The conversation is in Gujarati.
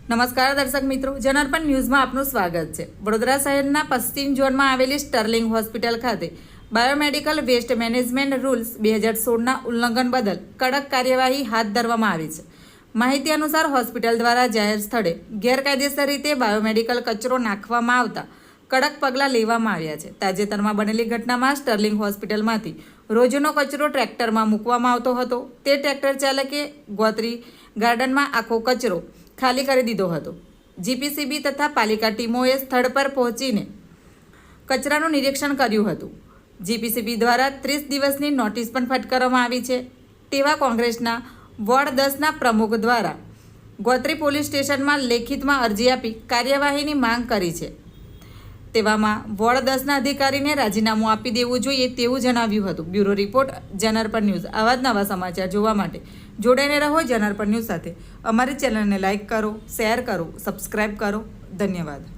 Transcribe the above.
નમસ્કાર દર્શક મિત્રો, જનાર્પણ ન્યૂઝમાં આપનું સ્વાગત છે। વડોદરા શહેરના પશ્ચિમ ઝોનમાં આવેલી સ્ટર્લિંગ હોસ્પિટલ ખાતે બાયોમેડિકલ વેસ્ટ મેનેજમેન્ટ રૂલ્સ 2016ના ઉલ્લંઘન બદલ કડક કાર્યવાહી હાથ ધરવામાં આવી છે। માહિતી અનુસાર હોસ્પિટલ દ્વારા જાહેર સ્થળે ગેરકાયદેસર રીતે બાયોમેડિકલ કચરો નાખવામાં આવતા કડક પગલાં લેવામાં આવ્યા છે। તાજેતરમાં બનેલી ઘટનામાં સ્ટર્લિંગ હોસ્પિટલમાંથી રોજનો કચરો ટ્રેક્ટરમાં મૂકવામાં આવતો હતો। તે ટ્રેક્ટર ચાલકે ગોત્રી ગાર્ડનમાં આખો કચરો ખાલી કરી દીધો હતો। જીપીસીબી તથા પાલિકા ટીમોએ સ્થળ પર પહોંચીને કચરાનું નિરીક્ષણ કર્યું હતું। જીપીસીબી દ્વારા 30 દિવસની નોટિસ પણ ફટકારવામાં આવી છે। તેવા કોંગ્રેસના વોર્ડ 10ના પ્રમુખ દ્વારા ગોત્રી પોલીસ સ્ટેશનમાં લેખિતમાં અરજી આપી કાર્યવાહીની માંગ કરી છે। તેવામાં વોર્ડ 10ના અધિકારીને રાજીનામું આપી દેવું જોઈએ તેવું જણાવ્યું હતું। Bureau report, જનાર્પણ news. આવા જ નવા સમાચાર જોવા માટે જોડાઈને રહો જનાર્પણ ન્યૂઝ સાથે। અમારી ચેનલને લાઇક કરો, શેર કરો, સબસ્ક્રાઇબ કરો। ધન્યવાદ।